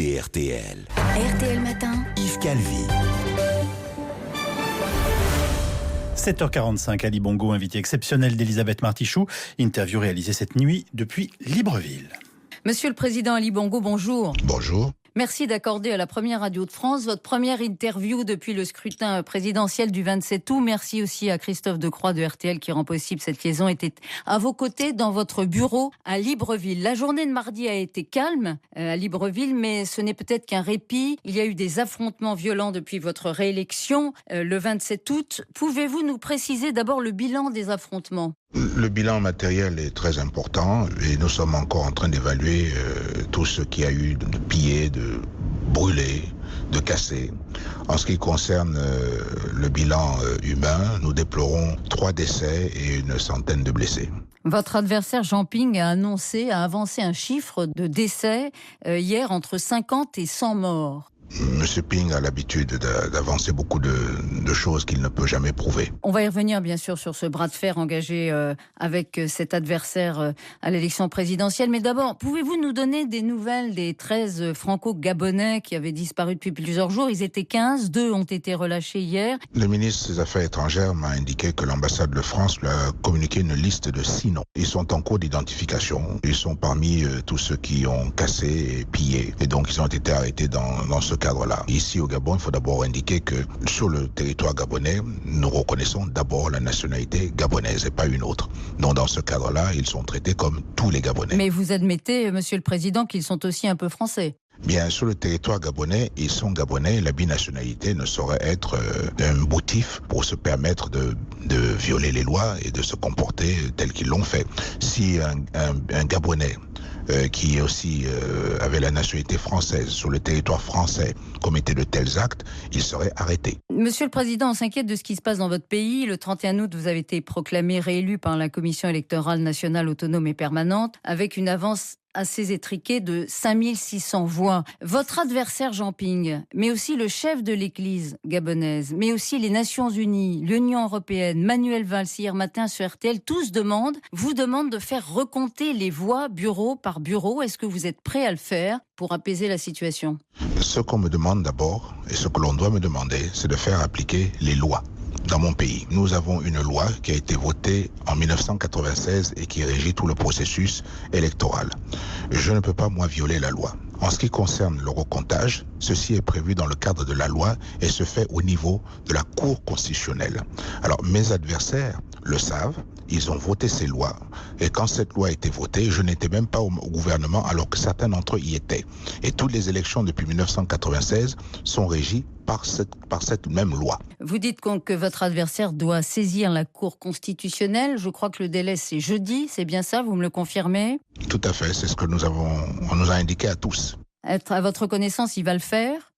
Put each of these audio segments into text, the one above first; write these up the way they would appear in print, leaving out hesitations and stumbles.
écoutez RTL. RTL Matin, Yves Calvi. 7h45, Ali Bongo, invité exceptionnel d'Elisabeth Martichoux. Interview réalisée cette nuit depuis Libreville. Monsieur le Président Ali Bongo, bonjour. Bonjour. Merci d'accorder à la première radio de France votre première interview depuis le scrutin présidentiel du 27 août. Merci aussi à Christophe Decroix de RTL qui rend possible cette liaison. Était à vos côtés dans votre bureau à Libreville. La journée de mardi a été calme à Libreville, mais ce n'est peut-être qu'un répit. Il y a eu des affrontements violents depuis votre réélection le 27 août. Pouvez-vous nous préciser d'abord le bilan des affrontements ? Le bilan matériel est très important et nous sommes encore en train d'évaluer tout ce qu'il y a eu de pillé, de brûlé, de cassé. En ce qui concerne le bilan humain, nous déplorons 3 décès et une centaine de blessés. Votre adversaire Jean Ping a avancé un chiffre de décès hier entre 50 et 100 morts. Monsieur Ping a l'habitude d'avancer beaucoup de choses qu'il ne peut jamais prouver. On va y revenir bien sûr sur ce bras de fer engagé avec cet adversaire à l'élection présidentielle. Mais d'abord, pouvez-vous nous donner des nouvelles des 13 franco-gabonais qui avaient disparu depuis plusieurs jours ? Ils étaient 15, 2 ont été relâchés hier. Le ministre des Affaires étrangères m'a indiqué que l'ambassade de France lui a communiqué une liste de 6 noms. Ils sont en cours d'identification. Ils sont parmi tous ceux qui ont cassé et pillé. Et donc ils ont été arrêtés dans ce cadre-là. Ici au Gabon, il faut d'abord indiquer que sur le territoire gabonais, nous reconnaissons d'abord la nationalité gabonaise et pas une autre. Donc dans ce cadre-là, ils sont traités comme tous les Gabonais. Mais vous admettez, Monsieur le Président, qu'ils sont aussi un peu français ? Bien, sur le territoire gabonais, ils sont gabonais. La binationalité ne saurait être un motif pour se permettre de violer les lois et de se comporter tel qu'ils l'ont fait. Si un Gabonais qui aussi avait la nationalité française sur le territoire français commettait de tels actes, il serait arrêté. Monsieur le Président, on s'inquiète de ce qui se passe dans votre pays. Le 31 août, vous avez été proclamé réélu par la Commission électorale nationale autonome et permanente avec une avance assez étriquée de 5600 voix. Votre adversaire Jean Ping, mais aussi le chef de l'Église gabonaise, mais aussi les Nations Unies, l'Union Européenne, Manuel Valls hier matin sur RTL, tous vous demandent de faire recompter les voix bureau par bureau. Est-ce que vous êtes prêt à le faire pour apaiser la situation ? Ce qu'on me demande d'abord, et ce que l'on doit me demander, c'est de faire appliquer les lois. Dans mon pays, nous avons une loi qui a été votée en 1996 et qui régit tout le processus électoral. Je ne peux pas, moi, violer la loi. En ce qui concerne le recomptage, ceci est prévu dans le cadre de la loi et se fait au niveau de la Cour constitutionnelle. Alors, mes adversaires le savent, ils ont voté ces lois. Et quand cette loi a été votée, je n'étais même pas au gouvernement alors que certains d'entre eux y étaient. Et toutes les élections depuis 1996 sont régies par cette même loi. Nous dites que votre adversaire doit saisir la Cour constitutionnelle. Je crois que le délai c'est jeudi, c'est bien ça, vous me le confirmez ? Tout à fait, c'est ce que on nous a indiqué à tous. À votre connaissance, il va le faire ?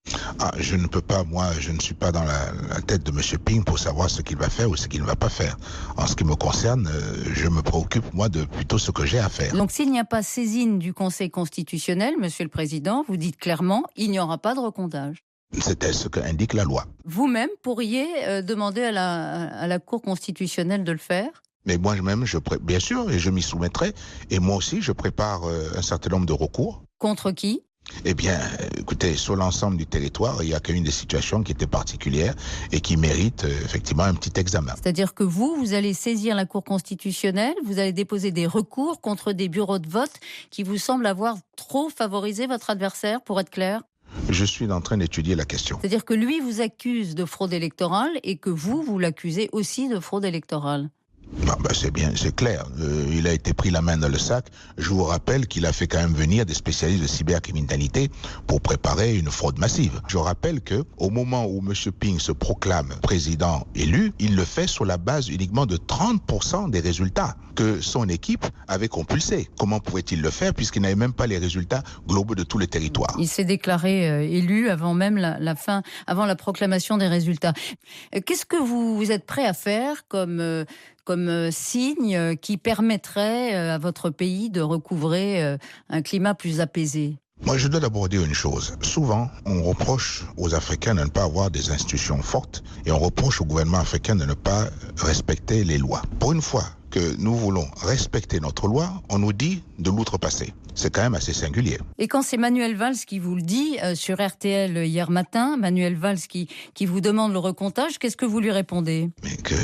Je ne peux pas, moi, je ne suis pas dans la tête de M. Ping pour savoir ce qu'il va faire ou ce qu'il ne va pas faire. En ce qui me concerne, je me préoccupe, moi, de plutôt ce que j'ai à faire. Donc s'il n'y a pas saisine du Conseil constitutionnel, Monsieur le Président, vous dites clairement, il n'y aura pas de recomptage. C'était ce qu'indique la loi. Vous-même pourriez demander à la Cour constitutionnelle de le faire ? Mais moi-même, bien sûr, et je m'y soumettrai. Et moi aussi, je prépare un certain nombre de recours. Contre qui ? Eh bien, écoutez, sur l'ensemble du territoire, il n'y a qu'une des situations qui était particulière et qui mérite effectivement un petit examen. C'est-à-dire que vous allez saisir la Cour constitutionnelle, vous allez déposer des recours contre des bureaux de vote qui vous semblent avoir trop favorisé votre adversaire, pour être clair ? Je suis en train d'étudier la question. C'est-à-dire que lui vous accuse de fraude électorale et que vous l'accusez aussi de fraude électorale. C'est bien, c'est clair. Il a été pris la main dans le sac. Je vous rappelle qu'il a fait quand même venir des spécialistes de cybercriminalité pour préparer une fraude massive. Je rappelle que au moment où M. Ping se proclame président élu, il le fait sur la base uniquement de 30% des résultats que son équipe avait compulsés. Comment pouvait-il le faire puisqu'il n'avait même pas les résultats globaux de tout le territoire ? Il s'est déclaré élu avant même avant la proclamation des résultats. Qu'est-ce que vous êtes prêt à faire comme signe qui permettrait à votre pays de recouvrer un climat plus apaisé ? Moi, je dois d'abord dire une chose. Souvent, on reproche aux Africains de ne pas avoir des institutions fortes et on reproche au gouvernement africain de ne pas respecter les lois. Pour une fois que nous voulons respecter notre loi, on nous dit de l'outrepasser. C'est quand même assez singulier. Et quand c'est Manuel Valls qui vous le dit sur RTL hier matin, Manuel Valls qui vous demande le recomptage, qu'est-ce que vous lui répondez? Mais que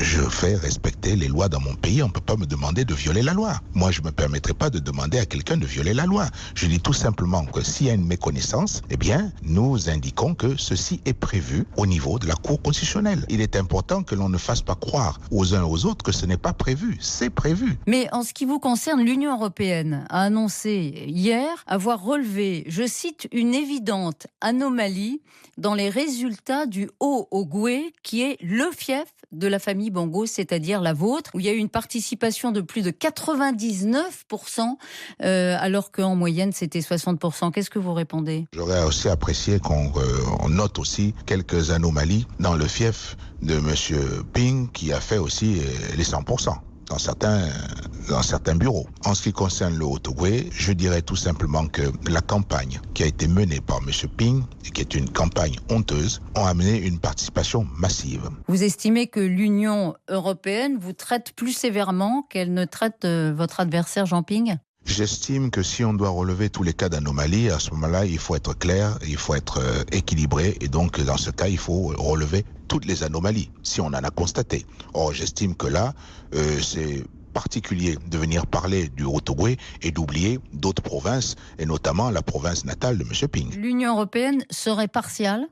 je fais respecter les lois dans mon pays, on ne peut pas me demander de violer la loi. Moi, je ne me permettrai pas de demander à quelqu'un de violer la loi. Je dis tout simplement que s'il y a une méconnaissance, eh bien, nous indiquons que ceci est prévu au niveau de la Cour constitutionnelle. Il est important que l'on ne fasse pas croire aux uns et aux autres que ce n'est pas prévu. C'est prévu. Mais en ce qui vous concerne, l'Union européenne a annoncé hier avoir relevé, je cite, une évidente anomalie dans les résultats du Haut-Ogooué, qui est le fief de la famille Bongo, c'est-à-dire la vôtre, où il y a eu une participation de plus de 99%, alors qu'en moyenne c'était 60%. Qu'est-ce que vous répondez? J'aurais aussi apprécié qu'on note aussi quelques anomalies dans le fief de M. Ping, qui a fait aussi les 100%. Dans certains bureaux. En ce qui concerne le Haut-Ogooué, je dirais tout simplement que la campagne qui a été menée par M. Ping, et qui est une campagne honteuse, ont amené une participation massive. Vous estimez que l'Union européenne vous traite plus sévèrement qu'elle ne traite votre adversaire Jean Ping? J'estime que si on doit relever tous les cas d'anomalie, à ce moment-là, il faut être clair, il faut être équilibré, et donc dans ce cas, il faut relever toutes les anomalies, si on en a constaté. Or, j'estime que là, c'est particulier de venir parler du Haut-Ogooué et d'oublier d'autres provinces, et notamment la province natale de M. Ping. L'Union européenne serait partiale?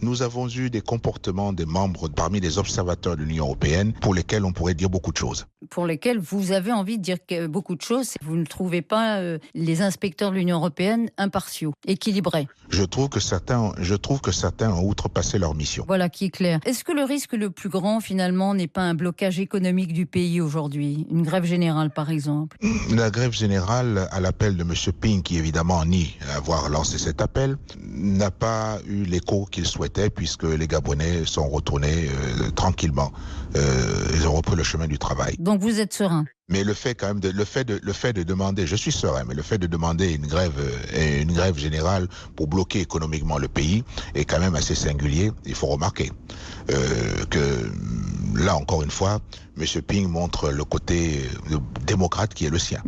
Nous avons eu des comportements des membres parmi les observateurs de l'Union européenne pour lesquels on pourrait dire beaucoup de choses. Pour lesquels vous avez envie de dire beaucoup de choses. Vous ne trouvez pas les inspecteurs de l'Union européenne impartiaux, équilibrés? Je trouve que certains ont outrepassé leur mission. Voilà qui est clair. Est-ce que le risque le plus grand, finalement, n'est pas un blocage économique du pays aujourd'hui? Une grève générale, par exemple? La grève générale, à l'appel de M. Ping, qui évidemment nie avoir lancé cet appel, n'a pas eu l'écho qu'il souhaitait, puisque les Gabonais sont retournés tranquillement. Ils ont repris le chemin du travail. Donc vous êtes serein? Mais le fait de demander, je suis serein, mais le fait de demander une grève générale pour bloquer économiquement le pays est quand même assez singulier. Il faut remarquer que là encore une fois, M. Ping montre le côté démocrate qui est le sien.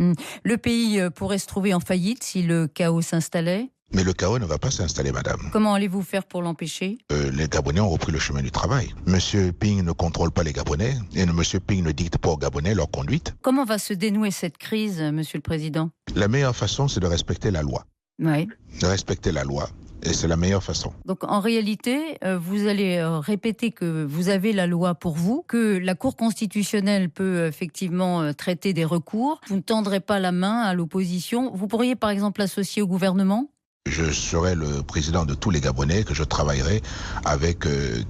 Le pays pourrait se trouver en faillite si le chaos s'installait? Mais le chaos ne va pas s'installer, madame. Comment allez-vous faire pour l'empêcher? Les Gabonais ont repris le chemin du travail. M. Ping ne contrôle pas les Gabonais et M. Ping ne dicte pas aux Gabonais leur conduite. Comment va se dénouer cette crise, Monsieur le Président? La meilleure façon, c'est de respecter la loi. Oui. De respecter la loi. Et c'est la meilleure façon. Donc en réalité, vous allez répéter que vous avez la loi pour vous, que la Cour constitutionnelle peut effectivement traiter des recours. Vous ne tendrez pas la main à l'opposition. Vous pourriez par exemple l'associer au gouvernement? Je serai le président de tous les Gabonais, que je travaillerai avec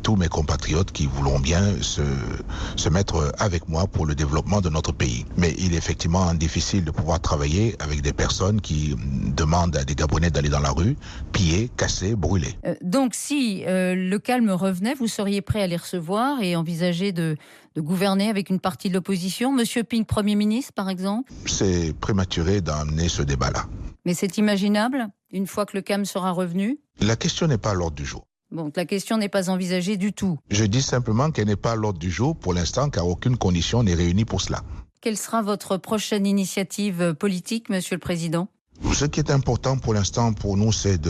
tous mes compatriotes qui voudront bien se mettre avec moi pour le développement de notre pays. Mais il est effectivement difficile de pouvoir travailler avec des personnes qui demandent à des Gabonais d'aller dans la rue, piller, casser, brûler. Donc si le calme revenait, vous seriez prêt à les recevoir et envisager de gouverner avec une partie de l'opposition? Monsieur Ping, Premier ministre, par exemple? C'est prématuré d'emmener ce débat-là. Mais c'est imaginable, une fois que le calme sera revenu? La question n'est pas à l'ordre du jour. Bon, la question n'est pas envisagée du tout. Je dis simplement qu'elle n'est pas à l'ordre du jour pour l'instant, car aucune condition n'est réunie pour cela. Quelle sera votre prochaine initiative politique, Monsieur le Président? Ce qui est important pour l'instant pour nous, c'est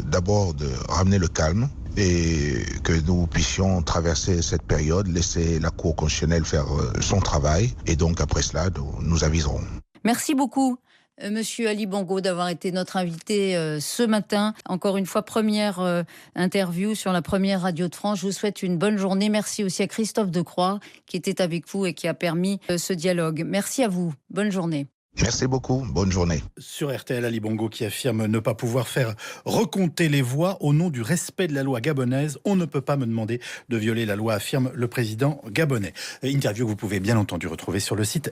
d'abord de ramener le calme et que nous puissions traverser cette période, laisser la Cour constitutionnelle faire son travail, et donc après cela, nous aviserons. Merci beaucoup. Monsieur Ali Bongo, d'avoir été notre invité ce matin. Encore une fois, première interview sur la première radio de France. Je vous souhaite une bonne journée. Merci aussi à Christophe Decroix qui était avec vous et qui a permis ce dialogue. Merci à vous. Bonne journée. Merci beaucoup. Bonne journée. Sur RTL, Ali Bongo qui affirme ne pas pouvoir faire recompter les voix au nom du respect de la loi gabonaise. On ne peut pas me demander de violer la loi, affirme le président gabonais. Interview que vous pouvez bien entendu retrouver sur le site